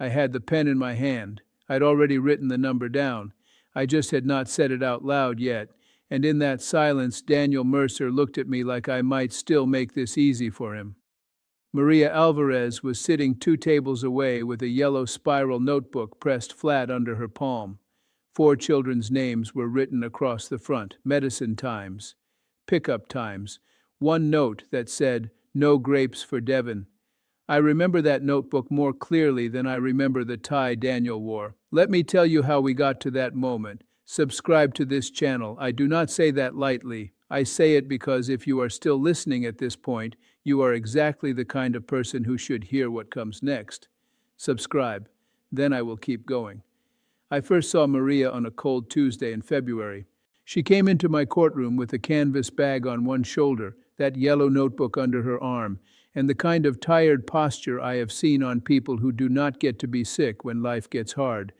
I had the pen in my hand. I'd already written the number down. I just had not said it out loud yet, and in that silence Daniel Mercer looked at me like I might still make this easy for him. Maria Alvarez was sitting 2 tables away with a yellow spiral notebook pressed flat under her palm. 4 children's names were written across the front: medicine times, pickup times, one note that said, "No grapes for Devon." I remember that notebook more clearly than I remember the tie Daniel wore. Let me tell you how we got to that moment. Subscribe to this channel. I do not say that lightly. I say it because if you are still listening at this point, you are exactly the kind of person who should hear what comes next. Subscribe. Then I will keep going. I first saw Maria on a cold Tuesday in February. She came into my courtroom with a canvas bag on one shoulder, that yellow notebook under her arm, and the kind of tired posture I have seen on people who do not get to be sick when life gets hard.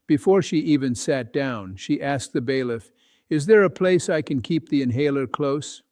Before she even sat down, she asked the bailiff, "Is there a place I can keep the inhaler close?"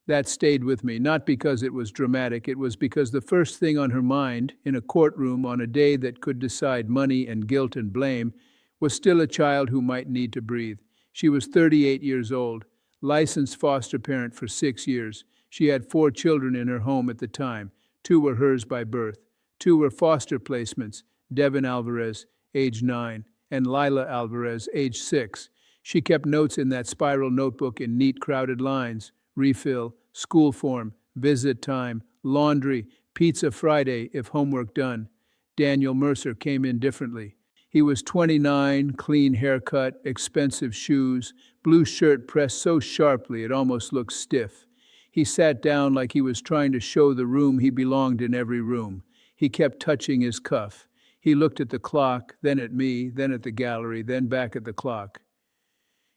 That stayed with me, not because it was dramatic, it was because the first thing on her mind, in a courtroom on a day that could decide money and guilt and blame, was still a child who might need to breathe. She was 38 years old, licensed foster parent for 6 years. She had 4 children in her home at the time. 2 were hers by birth. 2 were foster placements: Devon Alvarez, age 9, and Lila Alvarez, age 6. She kept notes in that spiral notebook in neat, crowded lines: refill, school form, visit time, laundry, pizza Friday if homework done. Daniel Mercer came in differently. He was 29, clean haircut, expensive shoes, blue shirt pressed so sharply it almost looked stiff. He sat down like he was trying to show the room he belonged in every room. He kept touching his cuff. He looked at the clock, then at me, then at the gallery, then back at the clock.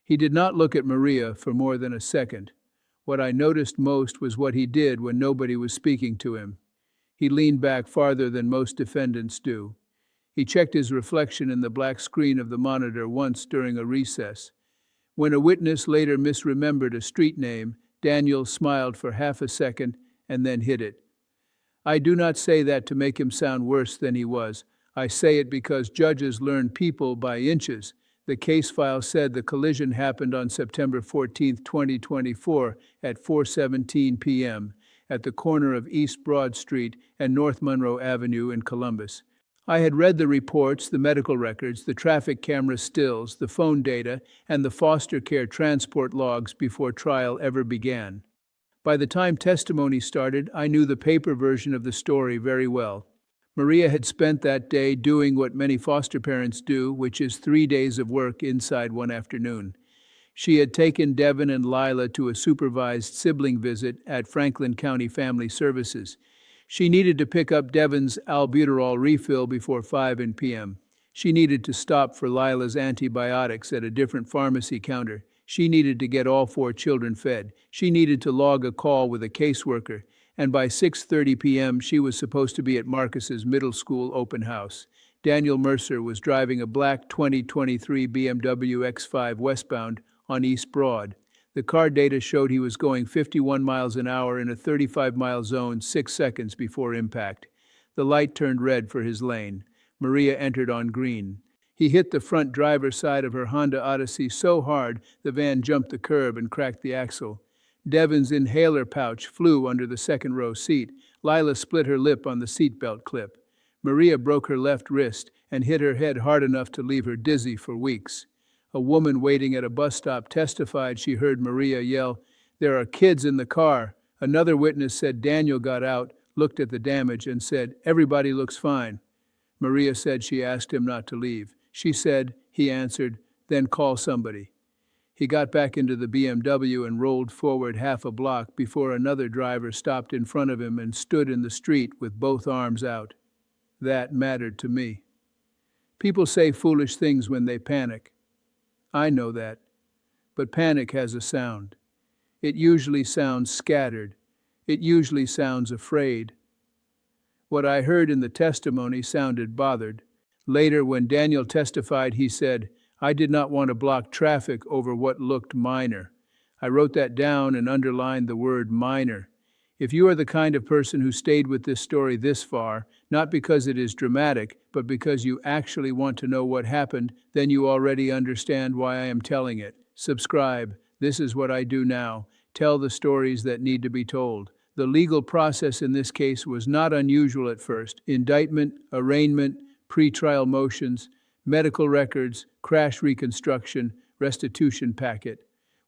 He did not look at Maria for more than a second. What I noticed most was what he did when nobody was speaking to him. He leaned back farther than most defendants do. He checked his reflection in the black screen of the monitor once during a recess. When a witness later misremembered a street name, Daniel smiled for half a second and then hid it. I do not say that to make him sound worse than he was. I say it because judges learn people by inches. The case file said the collision happened on September 14, 2024 at 4:17 p.m. at the corner of East Broad Street and North Monroe Avenue in Columbus. I had read the reports, the medical records, the traffic camera stills, the phone data, and the foster care transport logs before trial ever began. By the time testimony started, I knew the paper version of the story very well. Maria had spent that day doing what many foster parents do, which is 3 days of work inside one afternoon. She had taken Devon and Lila to a supervised sibling visit at Franklin County Family Services. She needed to pick up Devon's albuterol refill before 5 p.m. She needed to stop for Lila's antibiotics at a different pharmacy counter. She needed to get all 4 children fed. She needed to log a call with a caseworker. And by 6:30 p.m. she was supposed to be at Marcus's middle school open house. Daniel Mercer was driving a black 2023 BMW X5 westbound on East Broad. The car data showed he was going 51 miles an hour in a 35-mile zone 6 seconds before impact. The light turned red for his lane. Maria entered on green. He hit the front driver's side of her Honda Odyssey so hard the van jumped the curb and cracked the axle. Devon's inhaler pouch flew under the second-row seat. Lila split her lip on the seatbelt clip. Maria broke her left wrist and hit her head hard enough to leave her dizzy for weeks. A woman waiting at a bus stop testified she heard Maria yell, "There are kids in the car." Another witness said Daniel got out, looked at the damage, and said, "Everybody looks fine." Maria said she asked him not to leave. She said, he answered, "Then call somebody." He got back into the BMW and rolled forward half a block before another driver stopped in front of him and stood in the street with both arms out. That mattered to me. People say foolish things when they panic. I know that. But panic has a sound. It usually sounds scattered. It usually sounds afraid. What I heard in the testimony sounded bothered. Later, when Daniel testified, he said, "I did not want to block traffic over what looked minor." I wrote that down and underlined the word minor. If you are the kind of person who stayed with this story this far, not because it is dramatic, but because you actually want to know what happened, then you already understand why I am telling it. Subscribe. This is what I do now. Tell the stories that need to be told. The legal process in this case was not unusual at first. Indictment, arraignment, pretrial motions, medical records, crash reconstruction, restitution packet.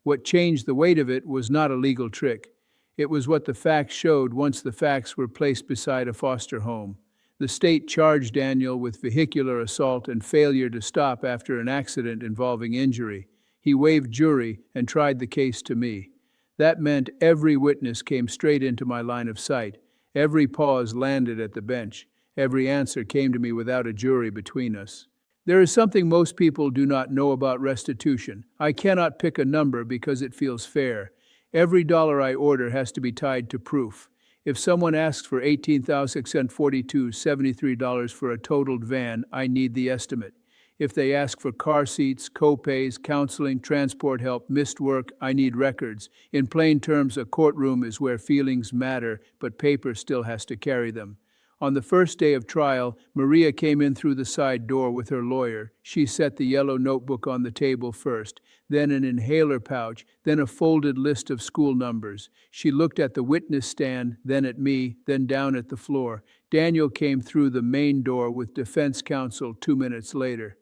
What changed the weight of it was not a legal trick. It was what the facts showed once the facts were placed beside a foster home. The state charged Daniel with vehicular assault and failure to stop after an accident involving injury. He waived jury and tried the case to me. That meant every witness came straight into my line of sight. Every pause landed at the bench. Every answer came to me without a jury between us. There is something most people do not know about restitution. I cannot pick a number because it feels fair. Every dollar I order has to be tied to proof. If someone asks for $18,642.73 for a totaled van, I need the estimate. If they ask for car seats, co-pays, counseling, transport help, missed work, I need records. In plain terms, a courtroom is where feelings matter, but paper still has to carry them. On the first day of trial, Maria came in through the side door with her lawyer. She set the yellow notebook on the table first, then an inhaler pouch, then a folded list of school numbers. She looked at the witness stand, then at me, then down at the floor. Daniel came through the main door with defense counsel 2 minutes later.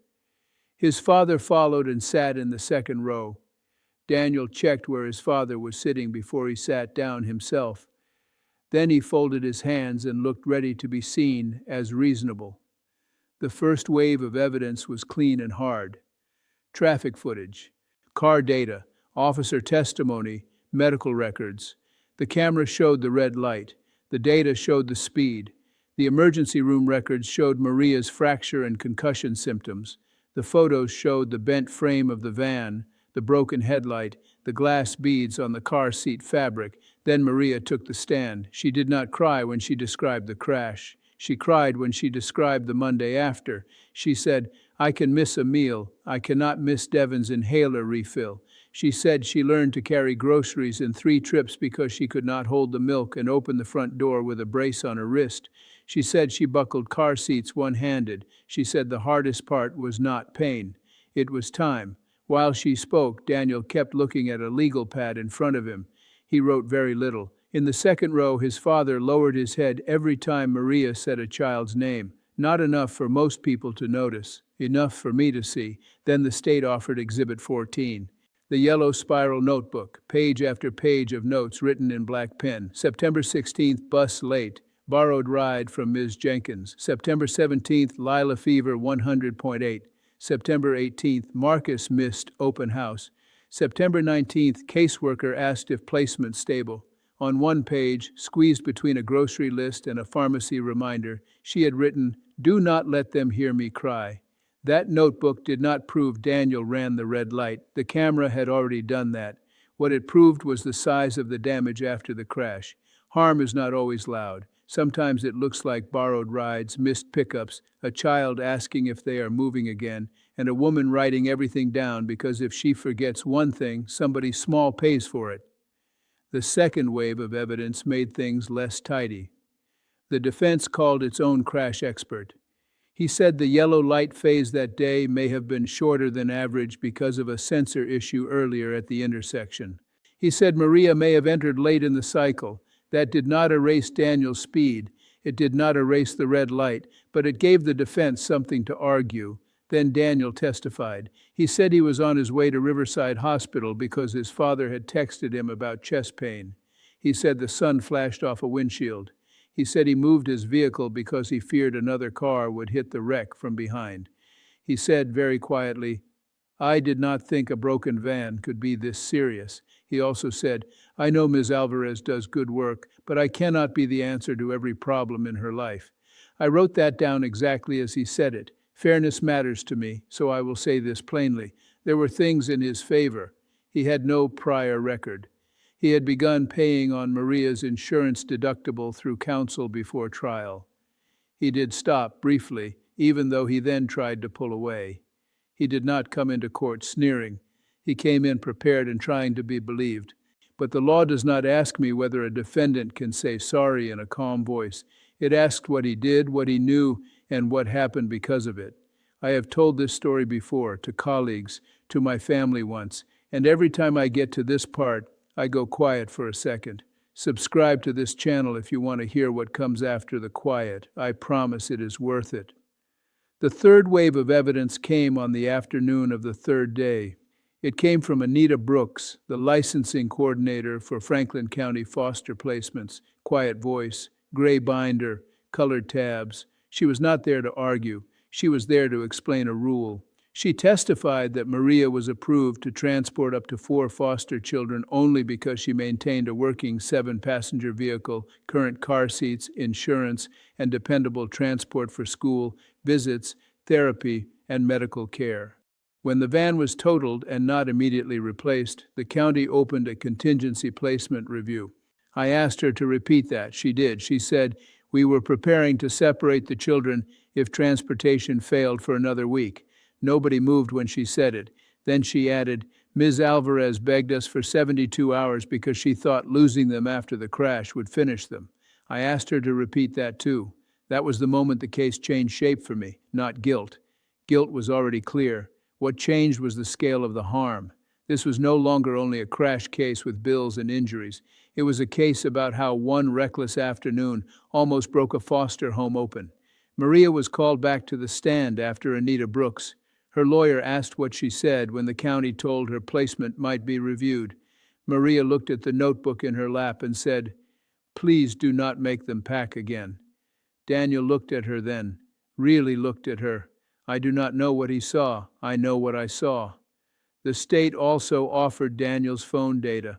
His father followed and sat in the second row. Daniel checked where his father was sitting before he sat down himself. Then he folded his hands and looked ready to be seen as reasonable. The first wave of evidence was clean and hard. Traffic footage, car data, officer testimony, medical records. The camera showed the red light. The data showed the speed. The emergency room records showed Maria's fracture and concussion symptoms. The photos showed the bent frame of the van, the broken headlight, the glass beads on the car seat fabric. Then Maria took the stand. She did not cry when she described the crash. She cried when she described the Monday after. She said, "I can miss a meal. I cannot miss Devon's inhaler refill." She said she learned to carry groceries in 3 trips because she could not hold the milk and open the front door with a brace on her wrist. She said she buckled car seats one-handed. She said the hardest part was not pain. It was time. While she spoke, Daniel kept looking at a legal pad in front of him. He wrote very little. In the second row, his father lowered his head every time Maria said a child's name. Not enough for most people to notice. Enough for me to see. Then the state offered Exhibit 14. The yellow spiral notebook, page after page of notes written in black pen. September 16th, bus late. Borrowed ride from Ms. Jenkins. September 17th, Lila fever 100.8. September 18th, Marcus missed open house. September 19th, caseworker asked if placement stable. On one page, squeezed between a grocery list and a pharmacy reminder, she had written, "Do not let them hear me cry." That notebook did not prove Daniel ran the red light. The camera had already done that. What it proved was the size of the damage after the crash. Harm is not always loud. Sometimes it looks like borrowed rides, missed pickups, a child asking if they are moving again, and a woman writing everything down because if she forgets one thing, somebody small pays for it. The second wave of evidence made things less tidy. The defense called its own crash expert. He said the yellow light phase that day may have been shorter than average because of a sensor issue earlier at the intersection. He said Maria may have entered late in the cycle. That did not erase Daniel's speed. It did not erase the red light, but it gave the defense something to argue. Then Daniel testified. He said he was on his way to Riverside Hospital because his father had texted him about chest pain. He said the sun flashed off a windshield. He said he moved his vehicle because he feared another car would hit the wreck from behind. He said very quietly, "I did not think a broken van could be this serious." He also said, "I know Ms. Alvarez does good work, but I cannot be the answer to every problem in her life." I wrote that down exactly as he said it. Fairness matters to me, so I will say this plainly. There were things in his favor. He had no prior record. He had begun paying on Maria's insurance deductible through counsel before trial. He did stop briefly, even though he then tried to pull away. He did not come into court sneering. He came in prepared and trying to be believed. But the law does not ask me whether a defendant can say sorry in a calm voice. It asks what he did, what he knew, and what happened because of it. I have told this story before, to colleagues, to my family once, and every time I get to this part, I go quiet for a second. Subscribe to this channel if you want to hear what comes after the quiet. I promise it is worth it. The third wave of evidence came on the afternoon of the third day. It came from Anita Brooks, the licensing coordinator for Franklin County foster placements. Quiet voice, gray binder, colored tabs. She was not there to argue. She was there to explain a rule. She testified that Maria was approved to transport up to 4 foster children only because she maintained a working 7-passenger vehicle, current car seats, insurance, and dependable transport for school, visits, therapy, and medical care. When the van was totaled and not immediately replaced, the county opened a contingency placement review. I asked her to repeat that. She did. She said, "We were preparing to separate the children if transportation failed for another week." Nobody moved when she said it. Then she added, "Ms. Alvarez begged us for 72 hours because she thought losing them after the crash would finish them." I asked her to repeat that too. That was the moment the case changed shape for me, not guilt. Guilt was already clear. What changed was the scale of the harm. This was no longer only a crash case with bills and injuries. It was a case about how one reckless afternoon almost broke a foster home open. Maria was called back to the stand after Anita Brooks. Her lawyer asked what she said when the county told her placement might be reviewed. Maria looked at the notebook in her lap and said, "Please do not make them pack again." Daniel looked at her then, really looked at her. I do not know what he saw. I know what I saw. The state also offered Daniel's phone data.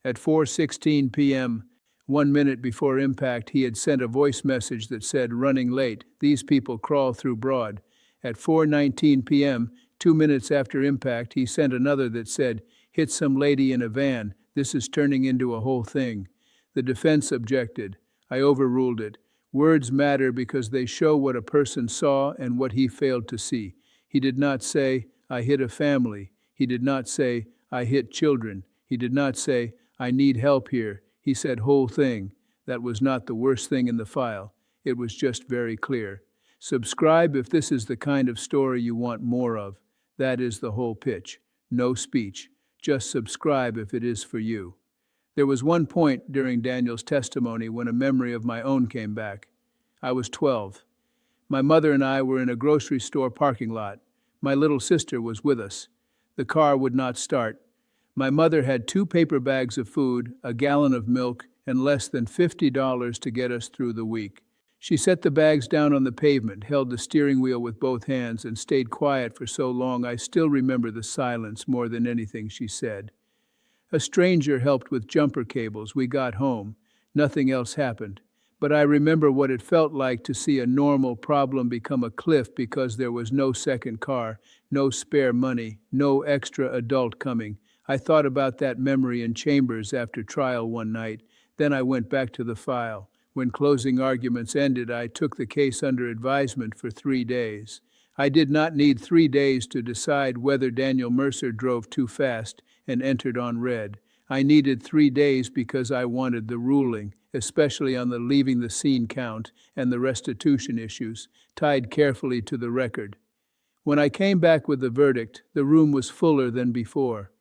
At 4:16 p.m., 1 minute before impact, he had sent a voice message that said, "Running late. These people crawl through Broad." At 4:19 p.m., 2 minutes after impact, he sent another that said, "Hit some lady in a van. This is turning into a whole thing." The defense objected. I overruled it. Words matter because they show what a person saw and what he failed to see. He did not say, "I hit a family." He did not say, "I hit children." He did not say, "I need help here." He said, "Whole thing." That was not the worst thing in the file. It was just very clear. Subscribe if this is the kind of story you want more of. That is the whole pitch. No speech. Just subscribe if it is for you. There was one point during Daniel's testimony when a memory of my own came back. I was 12. My mother and I were in a grocery store parking lot. My little sister was with us. The car would not start. My mother had 2 paper bags of food, a gallon of milk, and less than $50 to get us through the week. She set the bags down on the pavement, held the steering wheel with both hands, and stayed quiet for so long I still remember the silence more than anything she said. A stranger helped with jumper cables. We got home. Nothing else happened. But I remember what it felt like to see a normal problem become a cliff because there was no second car, no spare money, no extra adult coming. I thought about that memory in chambers after trial one night. Then I went back to the file. When closing arguments ended, I took the case under advisement for 3 days. I did not need 3 days to decide whether Daniel Mercer drove too fast and entered on red. I needed 3 days because I wanted the ruling, especially on the leaving the scene count and the restitution issues, tied carefully to the record. When I came back with the verdict, the room was fuller than before.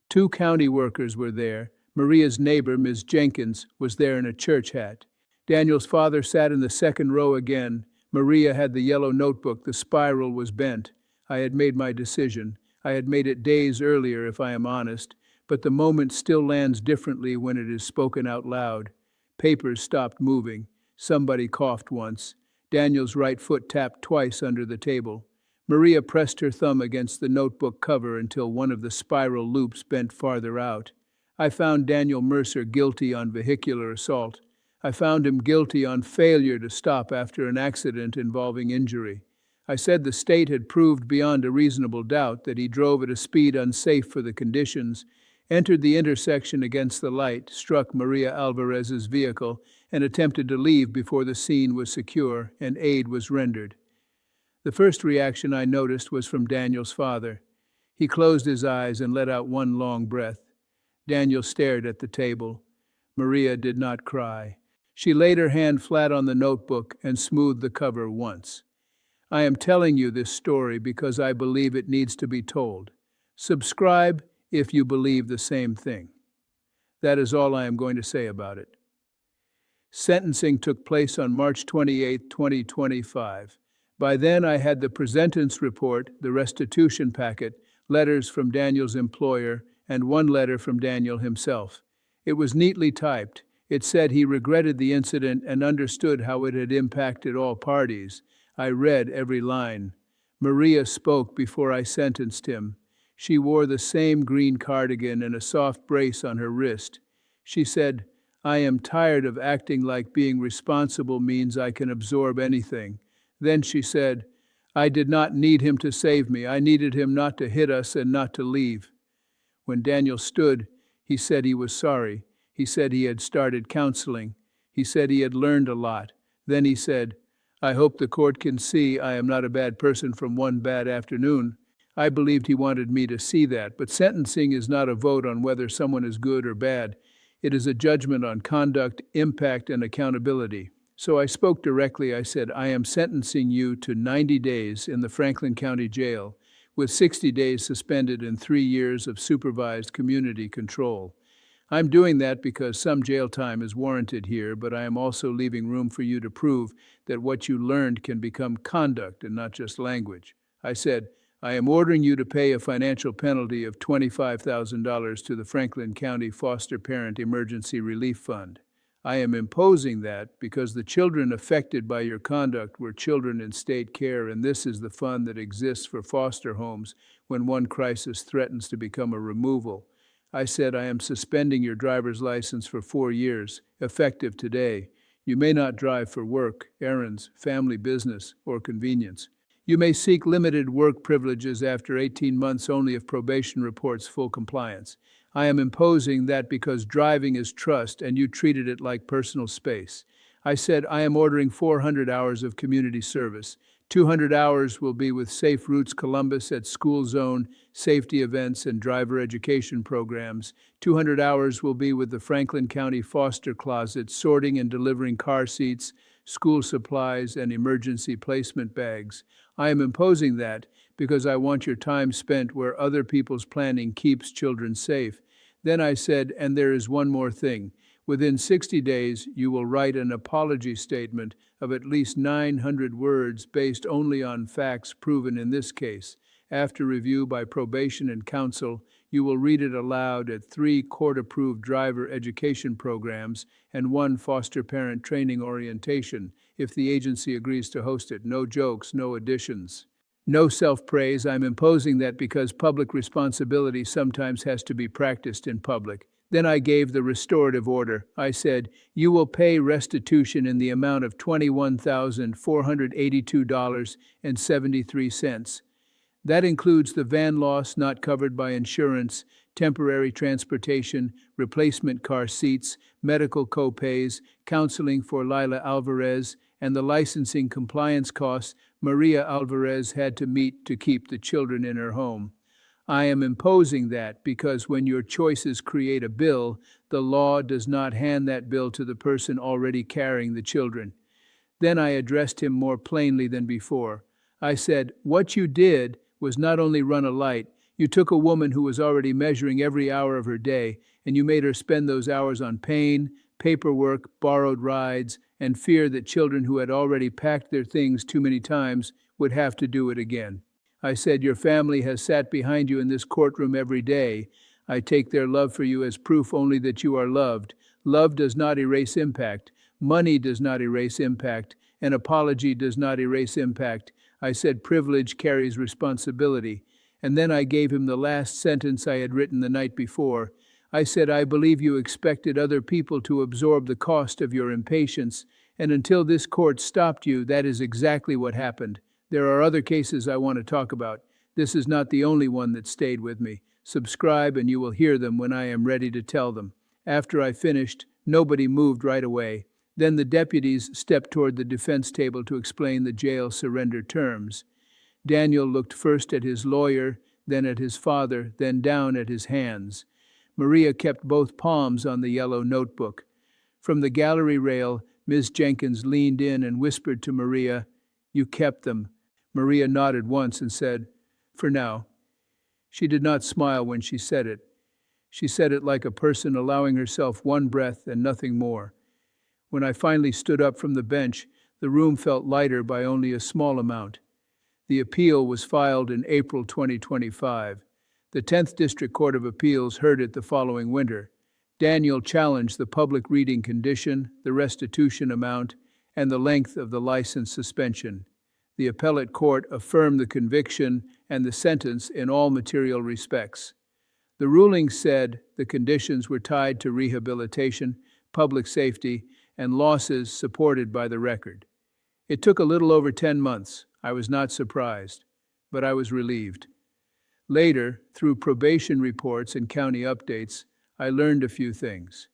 2 county workers were there. Maria's neighbor, Ms. Jenkins, was there in a church hat. Daniel's father sat in the second row again. Maria had the yellow notebook. The spiral was bent. I had made my decision. I had made it days earlier, if I am honest, but the moment still lands differently when it is spoken out loud. Papers stopped moving. Somebody coughed once. Daniel's right foot tapped twice under the table. Maria pressed her thumb against the notebook cover until one of the spiral loops bent farther out. I found Daniel Mercer guilty on vehicular assault. I found him guilty on failure to stop after an accident involving injury. I said the state had proved beyond a reasonable doubt that he drove at a speed unsafe for the conditions, entered the intersection against the light, struck Maria Alvarez's vehicle, and attempted to leave before the scene was secure and aid was rendered. The first reaction I noticed was from Daniel's father. He closed his eyes and let out one long breath. Daniel stared at the table. Maria did not cry. She laid her hand flat on the notebook and smoothed the cover once. I am telling you this story because I believe it needs to be told. Subscribe if you believe the same thing. That is all I am going to say about it. Sentencing took place on March 28, 2025. By then, I had the presentence report, the restitution packet, letters from Daniel's employer, and one letter from Daniel himself. It was neatly typed. It said he regretted the incident and understood how it had impacted all parties. I read every line. Maria spoke before I sentenced him. She wore the same green cardigan and a soft brace on her wrist. She said, "I am tired of acting like being responsible means I can absorb anything." Then she said, "I did not need him to save me. I needed him not to hit us and not to leave." When Daniel stood, he said he was sorry. He said he had started counseling. He said he had learned a lot. Then he said, "I hope the court can see I am not a bad person from one bad afternoon." I believed he wanted me to see that, but sentencing is not a vote on whether someone is good or bad. It is a judgment on conduct, impact, and accountability. So I spoke directly. I said, "I am sentencing you to 90 days in the Franklin County Jail, with 60 days suspended and 3 years of supervised community control. I'm doing that because some jail time is warranted here, but I am also leaving room for you to prove that what you learned can become conduct and not just language." I said, "I am ordering you to pay a financial penalty of $25,000 to the Franklin County Foster Parent Emergency Relief Fund. I am imposing that because the children affected by your conduct were children in state care, and this is the fund that exists for foster homes when one crisis threatens to become a removal." I said, "I am suspending your driver's license for 4 years, effective today. You may not drive for work, errands, family business, or convenience. You may seek limited work privileges after 18 months only if probation reports full compliance. I am imposing that because driving is trust and you treated it like personal space." I said, "I am ordering 400 hours of community service. 200 hours will be with Safe Routes Columbus at school zone, safety events, and driver education programs. 200 hours will be with the Franklin County Foster Closet, sorting and delivering car seats, school supplies, and emergency placement bags. I am imposing that because I want your time spent where other people's planning keeps children safe." Then I said, "And there is one more thing. Within 60 days, you will write an apology statement of at least 900 words based only on facts proven in this case. After review by probation and counsel, you will read it aloud at 3 court-approved driver education programs and 1 foster parent training orientation, if the agency agrees to host it. No jokes, no additions. No self-praise. I'm imposing that because public responsibility sometimes has to be practiced in public." Then I gave the restorative order. I said, "You will pay restitution in the amount of $21,482.73. That includes the van loss not covered by insurance, temporary transportation, replacement car seats, medical co-pays, counseling for Lila Alvarez, and the licensing compliance costs Maria Alvarez had to meet to keep the children in her home. I am imposing that because when your choices create a bill, the law does not hand that bill to the person already carrying the children." Then I addressed him more plainly than before. I said, "What you did was not only run a light, you took a woman who was already measuring every hour of her day, and you made her spend those hours on pain, paperwork, borrowed rides, and fear that children who had already packed their things too many times would have to do it again. I said, your family has sat behind you in this courtroom every day. I take their love for you as proof only that you are loved. Love does not erase impact. Money does not erase impact. An apology does not erase impact. I said privilege carries responsibility." And then I gave him the last sentence I had written the night before. I said, "I believe you expected other people to absorb the cost of your impatience, and until this court stopped you, that is exactly what happened. There are other cases I want to talk about. This is not the only one that stayed with me. Subscribe and you will hear them when I am ready to tell them." After I finished, nobody moved right away. Then the deputies stepped toward the defense table to explain the jail surrender terms. Daniel looked first at his lawyer, then at his father, then down at his hands. Maria kept both palms on the yellow notebook. From the gallery rail, Miss Jenkins leaned in and whispered to Maria, "You kept them." Maria nodded once and said, "For now." She did not smile when she said it. She said it like a person allowing herself one breath and nothing more. When I finally stood up from the bench, the room felt lighter by only a small amount. The appeal was filed in April 2025. The 10th District Court of Appeals heard it the following winter. Daniel challenged the public reading condition, the restitution amount, and the length of the license suspension. The appellate court affirmed the conviction and the sentence in all material respects. The ruling said the conditions were tied to rehabilitation, public safety, and losses supported by the record. It took a little over 10 months. I was not surprised, but I was relieved. Later, through probation reports and county updates, I learned a few things.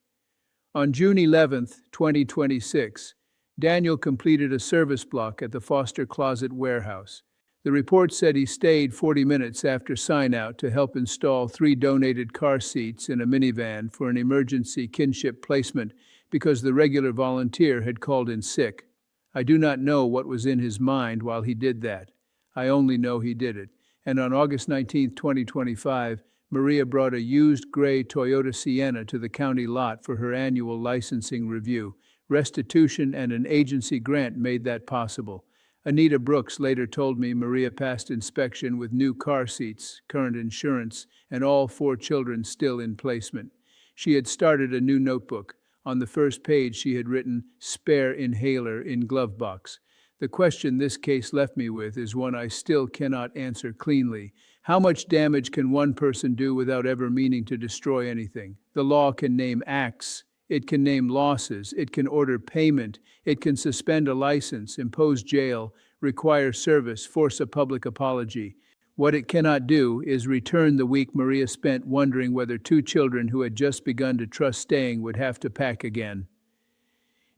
On June 11, 2026, Daniel completed a service block at the Foster Closet Warehouse. The report said he stayed 40 minutes after sign-out to help install 3 donated car seats in a minivan for an emergency kinship placement because the regular volunteer had called in sick. I do not know what was in his mind while he did that. I only know he did it. And on August 19, 2025, Maria brought a used gray Toyota Sienna to the county lot for her annual licensing review. Restitution and an agency grant made that possible. Anita Brooks later told me Maria passed inspection with new car seats, current insurance, and all 4 children still in placement. She had started a new notebook. On the first page she had written, "Spare inhaler in glove box." The question this case left me with is one I still cannot answer cleanly. How much damage can one person do without ever meaning to destroy anything? The law can name acts. It can name losses, it can order payment, it can suspend a license, impose jail, require service, force a public apology. What it cannot do is return the week Maria spent wondering whether 2 children who had just begun to trust staying would have to pack again.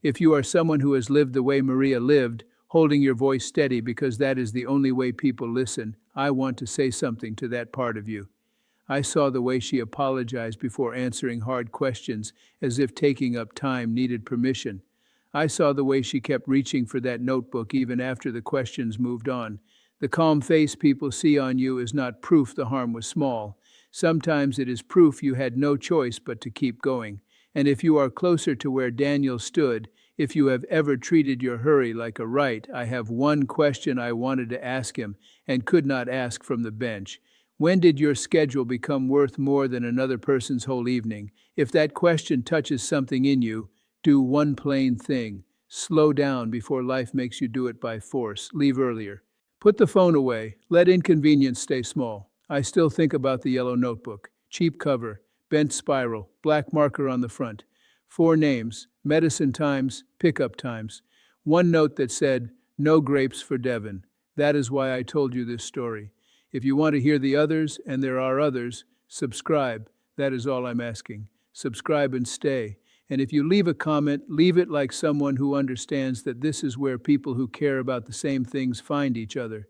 If you are someone who has lived the way Maria lived, holding your voice steady because that is the only way people listen, I want to say something to that part of you. I saw the way she apologized before answering hard questions, as if taking up time needed permission. I saw the way she kept reaching for that notebook even after the questions moved on. The calm face people see on you is not proof the harm was small. Sometimes it is proof you had no choice but to keep going. And if you are closer to where Daniel stood, if you have ever treated your hurry like a right, I have one question I wanted to ask him and could not ask from the bench. When did your schedule become worth more than another person's whole evening? If that question touches something in you, do one plain thing. Slow down before life makes you do it by force. Leave earlier. Put the phone away. Let inconvenience stay small. I still think about the yellow notebook. Cheap cover, bent spiral, black marker on the front. 4 names, medicine times, pickup times. One note that said, "No grapes for Devon." That is why I told you this story. If you want to hear the others, and there are others, subscribe. That is all I'm asking. Subscribe and stay. And if you leave a comment, leave it like someone who understands that this is where people who care about the same things find each other.